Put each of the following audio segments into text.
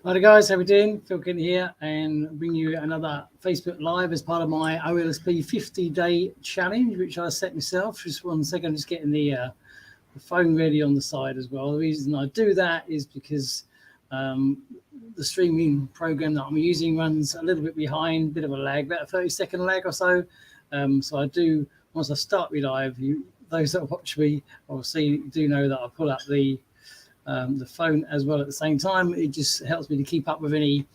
Hi guys, how we doing? Phil Kent here, and bring you another Facebook Live as part of my OLSP 50-day challenge, which I set myself. Just 1 second, just getting the phone ready on the side as well. The reason I do that is because the streaming program that I'm using runs a little bit behind, bit of a lag, about a 30-second lag or so. So I do, once I start me live, those that watch me obviously do know that I pull up the phone as well at the same time. It just helps me to keep up with any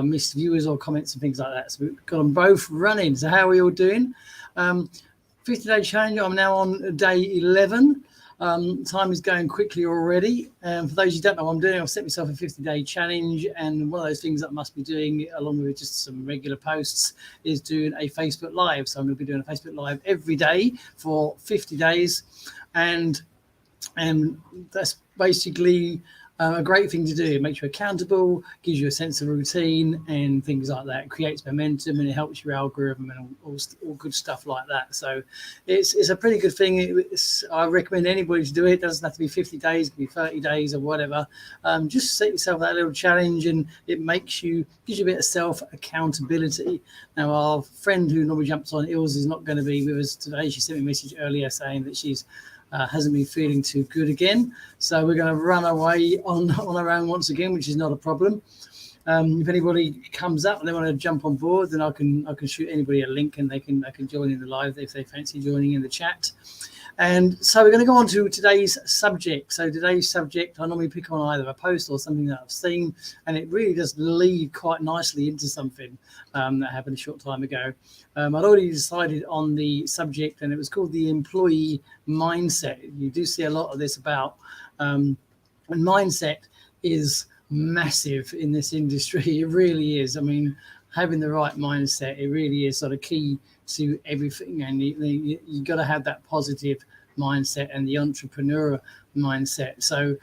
missed viewers or comments and things like that. So we've got them both running. So how are we all doing? 50-day challenge. I'm now on day 11. Time is going quickly already. For those who don't know what I'm doing, I've set myself a 50-day challenge, and one of those things that I must be doing, along with just some regular posts, is doing a Facebook Live. So I'm going to be doing a Facebook Live every day for 50 days, and that's basically a great thing to do. It makes you accountable, gives you a sense of routine and things like that. It creates momentum, and it helps your algorithm and all good stuff like that. So it's a pretty good thing. I recommend anybody to do it. It doesn't have to be 50 days, it can be 30 days or whatever. Just set yourself that little challenge, and it gives you a bit of self accountability. Now, our friend who normally jumps on Ilse is not going to be with us today. She sent me a message earlier saying that she's hasn't been feeling too good again, so we're going to run away on our own once again, which is not a problem. If anybody comes up and they want to jump on board, then I can shoot anybody a link, and they can join in the live if they fancy joining in the chat. And so we're going to go on to today's subject. So today's subject, I normally pick on either a post or something that I've seen, and it really does lead quite nicely into something that happened a short time ago. I'd already decided on the subject, and it was called the employee mindset. You do see a lot of this about, and mindset is massive in this industry. It really is. I mean, having the right mindset, it really is sort of key to everything, and you got to have that positive mindset and the entrepreneur mindset. So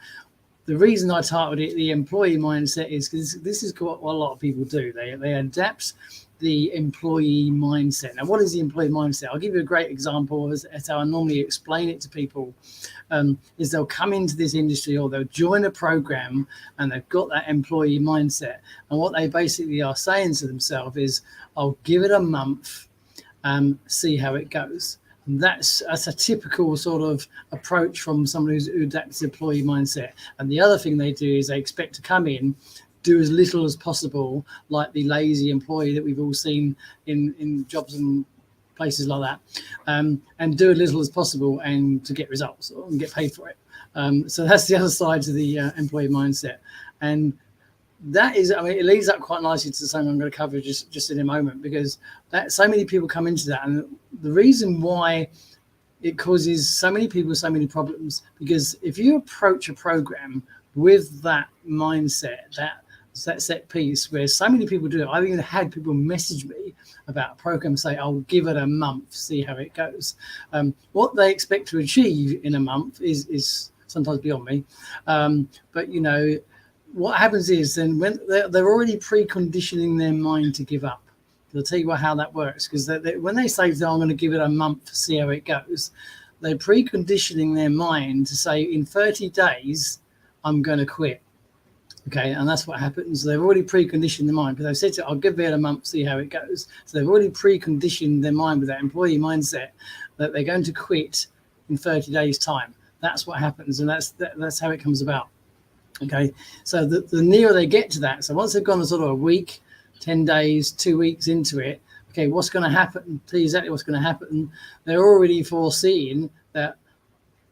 the reason I titled it the employee mindset is because this is what a lot of people do. They adapt the employee mindset. Now, what is the employee mindset? I'll give you a great example as how I normally explain it to people. Is they'll come into this industry, or they'll join a program, and they've got that employee mindset. And what they basically are saying to themselves is, I'll give it a month, see how it goes. And that's a typical sort of approach from someone who adapts the employee mindset. And the other thing they do is they expect to come in, do as little as possible, like the lazy employee that we've all seen in jobs and places like that, and do as little as possible and to get results and get paid for it. So that's the other side to the employee mindset. And that is, I mean, it leads up quite nicely to something I'm going to cover just in a moment, because that so many people come into that, and the reason why it causes so many people so many problems, because if you approach a program with that mindset, that set piece, where so many people do it. I've even had people message me about a program, say, I'll give it a month, see how it goes. What they expect to achieve in a month is sometimes beyond me. But you know, what happens is then when they're already preconditioning their mind to give up. I'll tell you how that works, because when they say, I'm going to give it a month, see how it goes, they're preconditioning their mind to say, in 30 days, I'm going to quit. Okay, and that's what happens. They've already preconditioned their mind, because they've said to it, I'll give it a month, see how it goes. So they've already preconditioned their mind with that employee mindset that they're going to quit in 30 days' time. That's what happens, and that's how it comes about. Okay, so the nearer they get to that, so once they've gone sort of a week, 10 days, 2 weeks into it, okay, what's going to happen? Tell you exactly what's going to happen. They're already foreseeing that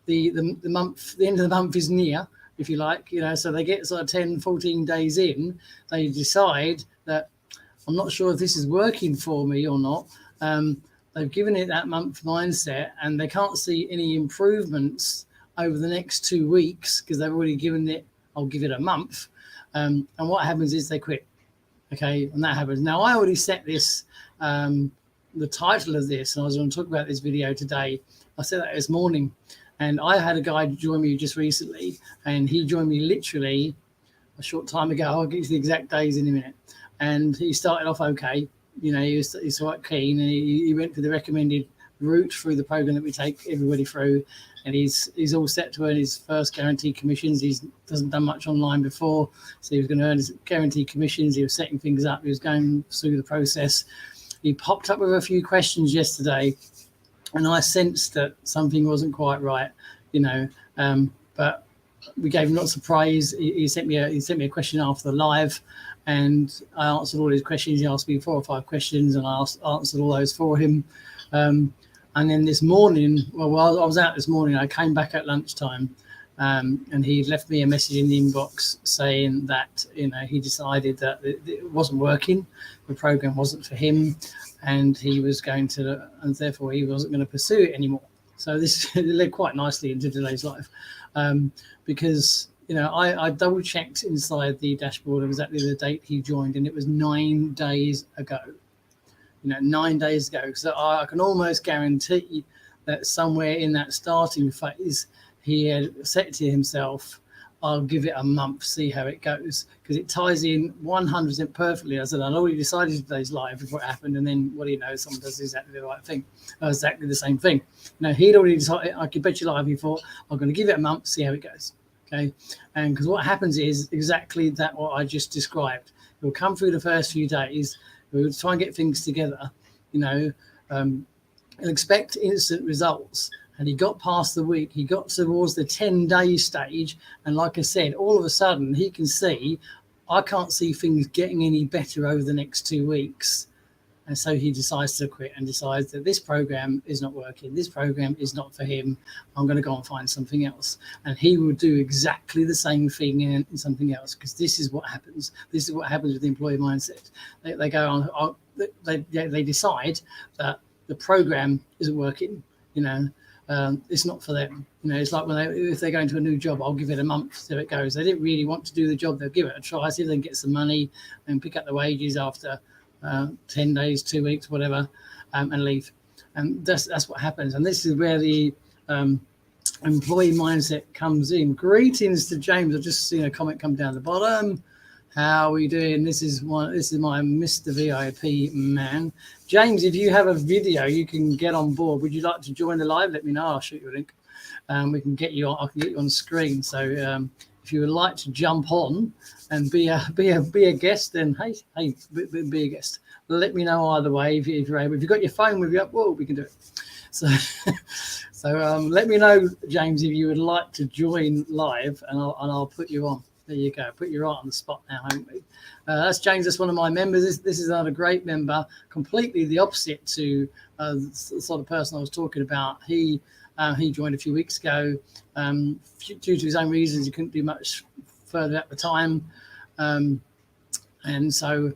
the end of the month is near, if you like, you know, so they get sort of 10, 14 days in, they decide that I'm not sure if this is working for me or not. They've given it that month mindset, and they can't see any improvements over the next 2 weeks because they've already given it, I'll give it a month. And what happens is they quit. Okay, and that happens. Now, I already set this, the title of this, and I was going to talk about this video today. I said that this morning. And I had a guy join me just recently, and he joined me literally a short time ago. I'll give you the exact days in a minute. And he started off okay. You know, he's quite keen, and he went for the recommended route through the program that we take everybody through. and he's all set to earn his first guaranteed commissions. He hasn't done much online before, so he was going to earn his guaranteed commissions. He was setting things up. He was going through the process. He popped up with a few questions yesterday, and I sensed that something wasn't quite right, but we gave him lots of praise. He sent me a question after the live, and I answered all his questions. He asked me 4 or 5 questions, and I answered all those for him. And then this morning, I was out this morning. I came back at lunchtime, and he left me a message in the inbox saying that he decided that it wasn't working, the program wasn't for him, and and therefore he wasn't going to pursue it anymore. So this led quite nicely into today's live, because I double checked inside the dashboard of exactly the date he joined, and it was 9 days ago. 9 days ago. So I can almost guarantee that somewhere in that starting phase, he had said to himself, I'll give it a month, see how it goes, because it ties in 100% perfectly. I said, I'd already decided today's live before it happened, and then what do you know, someone does exactly the right thing, exactly the same thing. He'd already decided, I could bet you live, he thought, I'm going to give it a month, see how it goes. Okay, and because what happens is exactly that what I just described. We'll come through the first few days, we'll try and get things together, and expect instant results. And he got past the week, he got towards the 10-day stage, and like I said, all of a sudden he can see, I can't see things getting any better over the next 2 weeks. And so he decides to quit and decides that this program is not working. This program is not for him. I'm going to go and find something else. And he will do exactly the same thing in something else, because this is what happens. This is what happens with the employee mindset. They go on, they decide that the program isn't working, it's not for them. It's like if they go into a new job, I'll give it a month, see how it goes. They didn't really want to do the job, they'll give it a try, see if they can get some money and pick up the wages after 10 days, 2 weeks, whatever, and leave. And that's what happens. And this is where the employee mindset comes in. Greetings to James. I've just seen a comment come down the bottom. How are we doing? This is my Mr. VIP man. James, if you have a video, you can get on board. Would you like to join the live? Let me know. I'll shoot you a link. We can get you on. I can get you on screen. So if you would like to jump on and be a guest, then hey, be a guest. Let me know either way if you're able. If you've got your phone with you, well, we can do it. So let me know, James, if you would like to join live, and I'll put you on. There you go. Put you right on the spot now, haven't we? That's James. That's one of my members. This is another great member. Completely the opposite to the sort of person I was talking about. He joined a few weeks ago. Due to his own reasons, he couldn't do much further at the time, and so.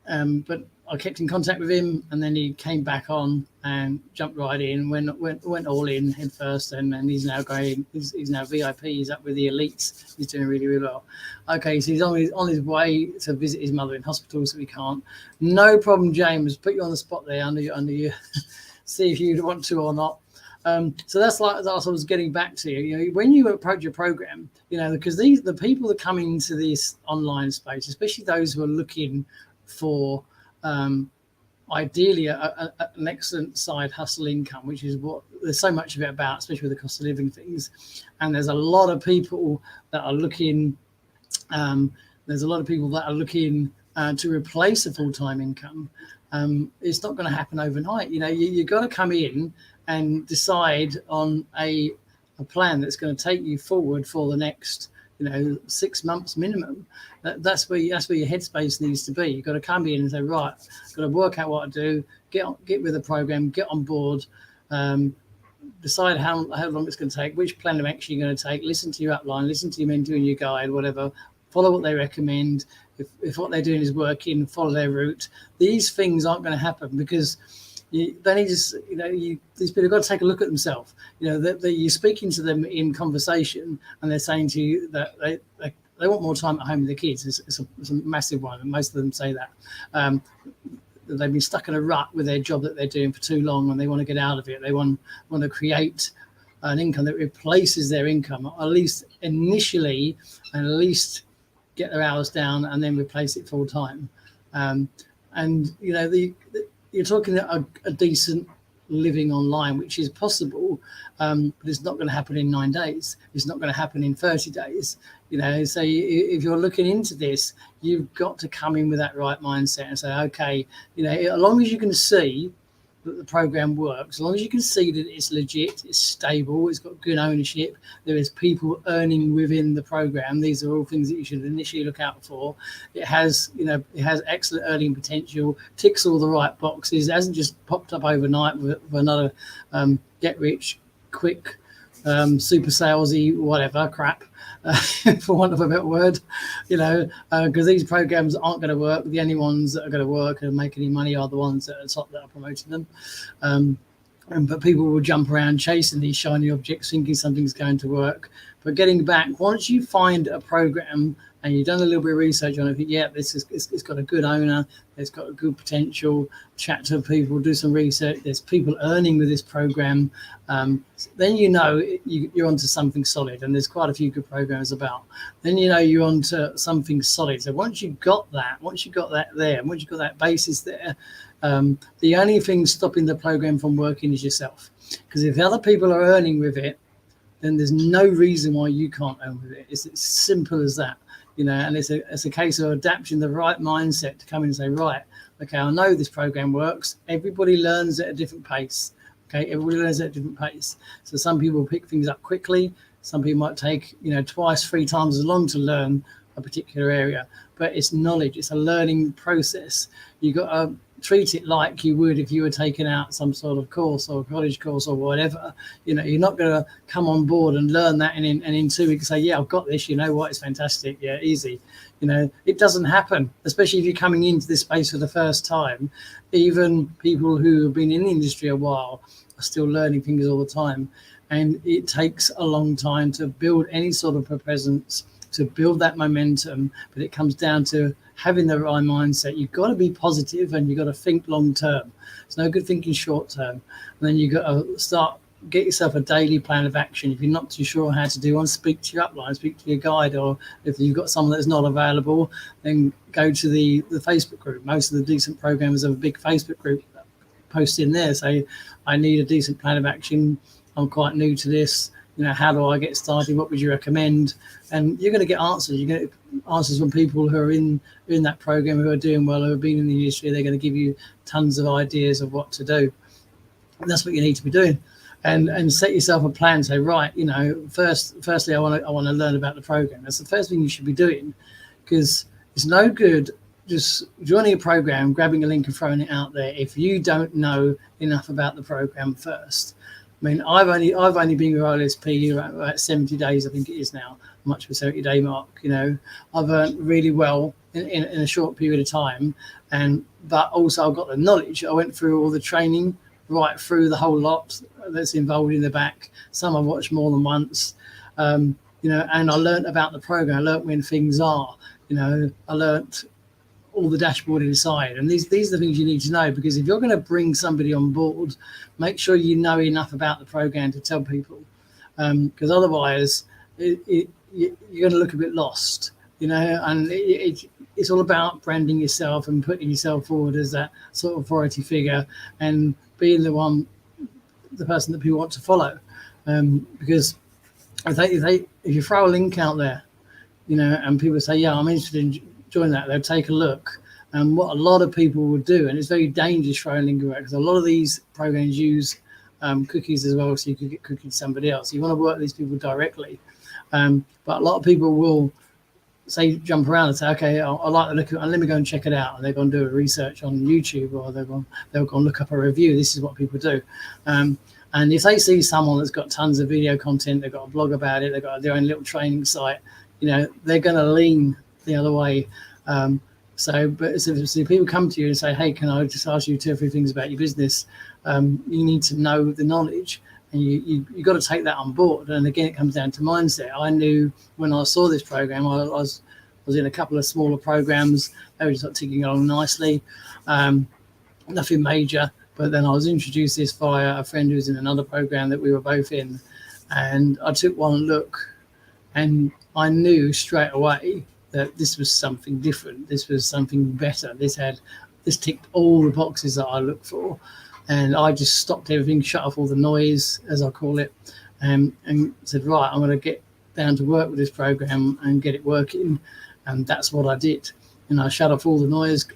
But I kept in contact with him, and then he came back on and jumped right in, went all in head first, and he's now going. He's now VIP. He's up with the elites. He's doing really, really well. Okay, so he's on his way to visit his mother in hospital, so he can't. No problem, James. Put you on the spot there under you. See if you want to or not. So that's what I was getting back to. When you approach a program, because the people that come into this online space, especially those who are looking for ideally an excellent side hustle income, which is what there's so much of it about, especially with the cost of living things. And there's a lot of people that are looking. There's a lot of people that are looking to replace a full-time income. It's not going to happen overnight. You've got to come in and decide on a plan that's going to take you forward for the next 6 months minimum. That's where your headspace needs to be. You've got to come in and say, right, I've got to work out what to do, get with the program, get on board, decide how long it's going to take, which plan of action you're going to take, listen to your upline, listen to your mentor and your guide, whatever, follow what they recommend. If what they're doing is working, follow their route. These things aren't going to happen because these people have got to take a look at themselves. You're speaking to them in conversation, and they're saying to you that they want more time at home with their kids. It's a massive one, and most of them say that. They've been stuck in a rut with their job that they're doing for too long, and they want to get out of it. They want to create an income that replaces their income, at least initially, and at least get their hours down, and then replace it full time. You're talking a decent living online, which is possible, but it's not going to happen in 9 days. It's not going to happen in 30 days. So if you're looking into this, you've got to come in with that right mindset and say, okay, as long as you can see that the program works, as long as you can see that it's legit, it's stable, it's got good ownership, there is people earning within the program. These are all things that you should initially look out for. It has excellent earning potential, ticks all the right boxes. It hasn't just popped up overnight with another get rich quick super salesy whatever crap, for want of a better word, because these programs aren't going to work. The only ones that are going to work and make any money are the ones that are top that are promoting them. But people will jump around chasing these shiny objects, thinking something's going to work. But getting back, once you find a program and you've done a little bit of research on it, think, yeah, it's got a good owner, it's got a good potential, chat to people, do some research, there's people earning with this program, then you're onto something solid, and there's quite a few good programs about. Then you're onto something solid. So once you've got that there, and once you've got that basis there, the only thing stopping the program from working is yourself. Because if other people are earning with it, then there's no reason why you can't earn with it. It's as simple as that. And it's a case of adapting the right mindset to come in and say, right, okay, I know this program works. Everybody learns at a different pace. Okay, everybody learns at a different pace. So some people pick things up quickly. Some people might take, twice, 3 times as long to learn a particular area. But it's knowledge. It's a learning process. You got to treat it like you would if you were taking out some sort of course or college course or whatever. You're not going to come on board and learn that and in 2 weeks say, yeah, I've got this, it's fantastic, yeah, easy. It doesn't happen, especially if you're coming into this space for the first time. Even people who have been in the industry a while are still learning things all the time, and it takes a long time to build any sort of presence, to build that momentum. But it comes down to having the right mindset. You've got to be positive and you've got to think long term. It's no good thinking short term. And then you've got to get yourself a daily plan of action. If you're not too sure how to do one, speak to your upline, speak to your guide, or if you've got someone that's not available, then go to the Facebook group. Most of the decent programmers have a big Facebook group, post in there, say, I need a decent plan of action. I'm quite new to this. How do I get started? What would you recommend? And you're going to get answers. You get answers from people who are in that program, who are doing well, who have been in the industry. They're going to give you tons of ideas of what to do. And that's what you need to be doing. And set yourself a plan. Say, right, firstly, I want to learn about the program. That's the first thing you should be doing, because it's no good just joining a program, grabbing a link and throwing it out there if you don't know enough about the program first. I mean, I've only been with OLSP about 70 days, I think it is now, much of a 70-day mark. I've earned really well in a short period of time, but also I've got the knowledge. I went through all the training right through the whole lot that's involved in the back. Some I've watched more than once, and I learned about the program. I learned when things are, I learned all the dashboard inside, and these are the things you need to know, because if you're going to bring somebody on board, make sure you know enough about the program to tell people, because otherwise you're going to look a bit lost, and it's all about branding yourself and putting yourself forward as that sort of authority figure and being the person that people want to follow, because if you throw a link out there, and people say, yeah, I'm interested in join that, they'll take a look. And what a lot of people will do, and it's very dangerous throwing link around, because a lot of these programs use cookies as well, so you could get cookies to somebody else. You want to work with these people directly, but a lot of people will jump around and say, okay, I like the look of it, and let me go and check it out, and they're going to do a research on YouTube, or they'll go and look up a review. This is what people do. And if they see someone that's got tons of video content, they've got a blog about it, they've got their own little training site, they're going to lean the other way. So people come to you and say, hey, can I just ask you 2 or 3 things about your business? You need to know the knowledge, and you got to take that on board. And again, it comes down to mindset. I knew when I saw this program, I was in a couple of smaller programs. They were just ticking along nicely, nothing major. But then I was introduced this via a friend who's in another program that we were both in, and I took one look, and I knew straight away that this was something different. This was something better. This ticked all the boxes that I look for. And I just stopped everything, shut off all the noise, as I call it, and said, right, I'm going to get down to work with this program and get it working. And that's what I did. And I shut off all the noise,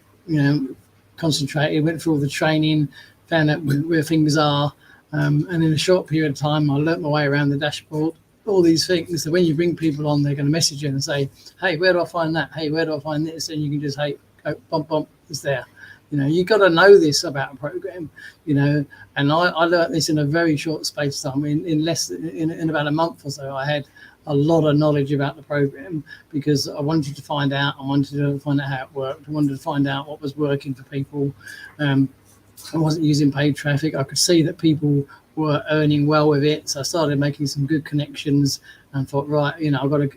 concentrated, went through all the training, found out where things are. And in a short period of time, I learnt my way around the dashboard, all these things. So when you bring people on, they're going to message you and say, hey, where do I find that? Hey, where do I find this? And you can just, hey, go, bump, bump, it's there. You've got to know this about a program, and I learned this in a very short space of time. In about a month or so, I had a lot of knowledge about the program because I wanted to find out. I wanted to find out how it worked. I wanted to find out what was working for people. I wasn't using paid traffic. I could see that people were earning well with it. So I started making some good connections and thought, right, I've got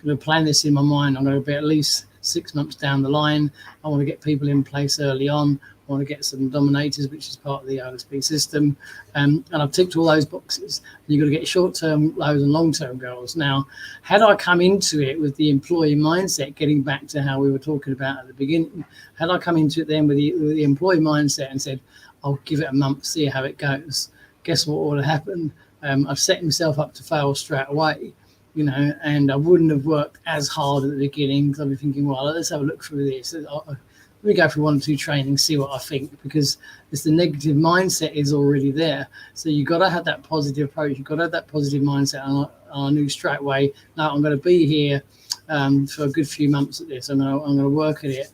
to plan this in my mind. I'm going to be at least 6 months down the line. I want to get people in place early on. I want to get some dominators, which is part of the OLSP system. And I've ticked all those boxes. You've got to get short-term goals and long-term goals. Now, had I come into it with the employee mindset, getting back to how we were talking about at the beginning, had I come into it then with the employee mindset and said, I'll give it a month, see how it goes, guess what would have happened? I've set myself up to fail straight away. And I wouldn't have worked as hard at the beginning because I'd be thinking, well, let's have a look through this. Let me go through 1 or 2 trainings, see what I think, because it's the negative mindset is already there. So you've got to have that positive approach. You've got to have that positive mindset. And I knew straight away, no, I'm going to be here for a good few months at this. I'm going to work at it,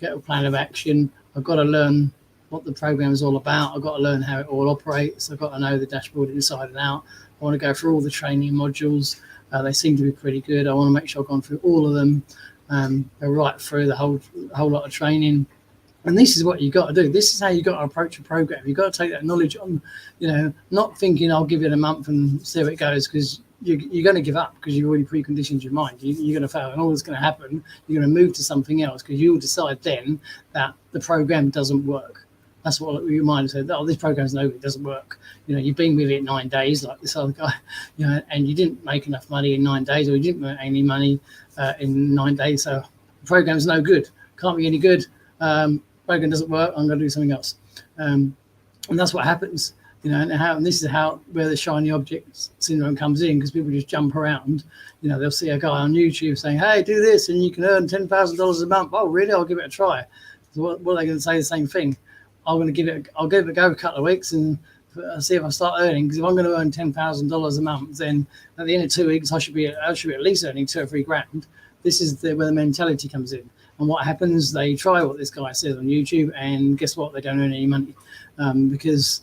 get a plan of action. I've got to learn what the program is all about. I've got to learn how it all operates. I've got to know the dashboard inside and out. I want to go through all the training modules. They seem to be pretty good. I want to make sure I've gone through all of them. Go right through the whole lot of training. And this is what you got to do. This is how you got to approach a program. You've got to take that knowledge on, not thinking I'll give it a month and see how it goes, because you're going to give up because you've already preconditioned your mind. You're going to fail, and all that's going to happen, you're going to move to something else because you'll decide then that the program doesn't work. That's what your mind said. Oh, this program's no good, it doesn't work. You've been with it 9 days, like this other guy, and you didn't make enough money in 9 days, or you didn't make any money in 9 days. So the program's no good, can't be any good. Program doesn't work. I'm going to do something else, and that's what happens. And this is where the shiny object syndrome comes in, because people just jump around. They'll see a guy on YouTube saying, "Hey, do this, and you can earn $10,000 a month." Oh, really? I'll give it a try. So what are they going to say? The same thing. I'll give it a go a couple of weeks and see if I start earning. Because if I'm going to earn $10,000 a month, then at the end of 2 weeks, I should be at least earning $2 or $3 grand. This is where the mentality comes in. And what happens? They try what this guy says on YouTube, and guess what? They don't earn any money because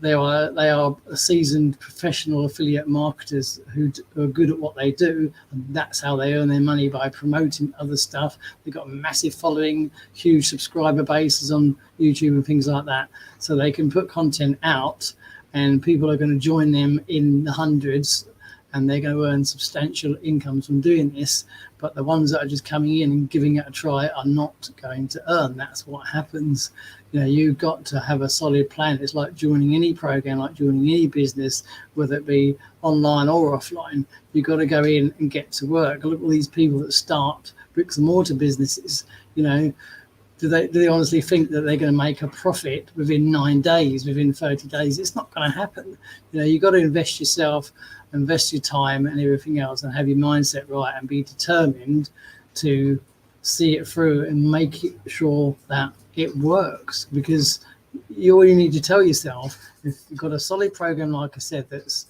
they are seasoned professional affiliate marketers who are good at what they do, and that's how they earn their money, by promoting other stuff. They've got a massive following, huge subscriber bases on YouTube and things like that, so they can put content out and people are going to join them in the hundreds, and they're going to earn substantial incomes from doing this. But the ones that are just coming in and giving it a try are not going to earn. That's what happens. You've got to have a solid plan. It's like joining any program, like joining any business, whether it be online or offline. You've got to go in and get to work. Look at all these people that start bricks and mortar businesses. Do they honestly think that they're going to make a profit within 9 days, within 30 days? It's not going to happen. You've got to invest yourself, invest your time and everything else, and have your mindset right, and be determined to see it through and make sure that it works. Because all you need to tell yourself, if you've got a solid program, like I said, that's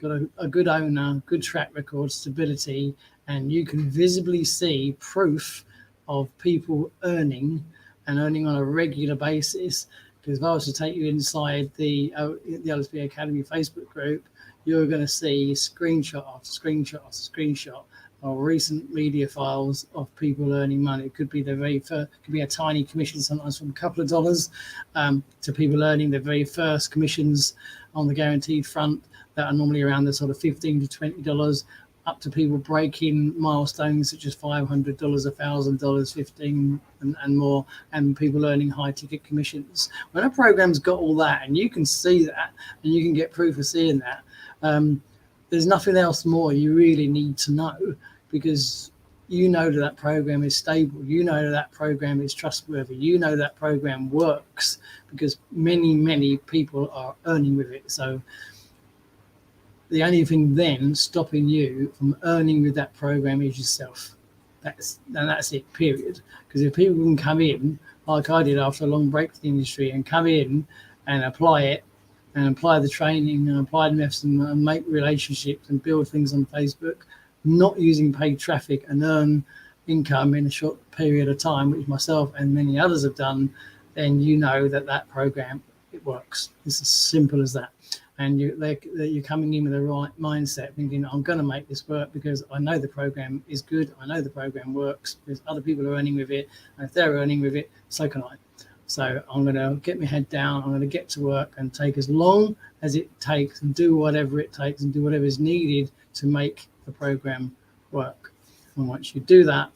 got a good owner, good track record, stability, and you can visibly see proof of people earning on a regular basis. Because if I was to take you inside the OLSP Academy Facebook group, you're going to see screenshot after screenshot after screenshot of recent media files of people earning money. It could be could be a tiny commission, sometimes from a couple of dollars, to people earning their very first commissions on the guaranteed front that are normally around the sort of $15 to $20, up to people breaking milestones such as $500, $1,000, $15 and more, and people earning high ticket commissions. When a program's got all that, and you can see that, and you can get proof of seeing that, there's nothing else more you really need to know, because you know that that program is stable. You know that that program is trustworthy. You know that program works because many people are earning with it. So the only thing then stopping you from earning with that program is yourself. That's it, period. Because if people can come in, like I did after a long break from the industry, and come in and apply it, and apply the training and apply the methods and make relationships and build things on Facebook, not using paid traffic, and earn income in a short period of time, which myself and many others have done, then you know that that program, it works. It's as simple as that. And you're coming in with the right mindset, thinking, I'm going to make this work because I know the program is good. I know the program works because other people are earning with it. And if they're earning with it, so can I. So I'm going to get my head down. I'm going to get to work and take as long as it takes and do whatever it takes and do whatever is needed to make the program work. And once you do that,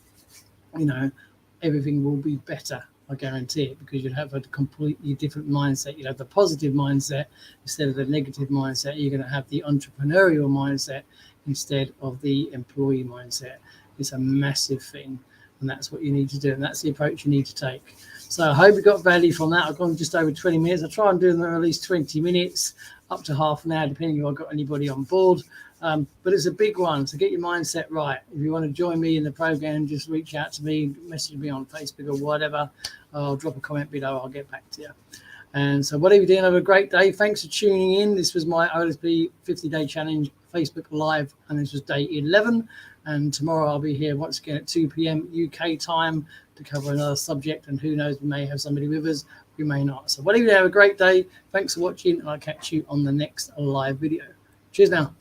everything will be better. I guarantee it, because you'd have a completely different mindset. You'd have the positive mindset instead of the negative mindset. You're going to have the entrepreneurial mindset instead of the employee mindset. It's a massive thing, and that's what you need to do, and that's the approach you need to take. So I hope you got value from that. I've gone just over 20 minutes. I try and do them at least 20 minutes, up to half an hour, depending if I've got anybody on board. But it's a big one, so get your mindset right. If you want to join me in the program, just reach out to me, message me on Facebook or whatever. I'll drop a comment below. I'll get back to you. And so whatever you're doing, have a great day. Thanks for tuning in. This was my OLSP 50-day challenge Facebook Live, and this was day 11. And tomorrow I'll be here once again at 2 p.m. UK time to cover another subject. And who knows, we may have somebody with us, we may not. So whatever you do, have a great day. Thanks for watching, and I'll catch you on the next live video. Cheers now.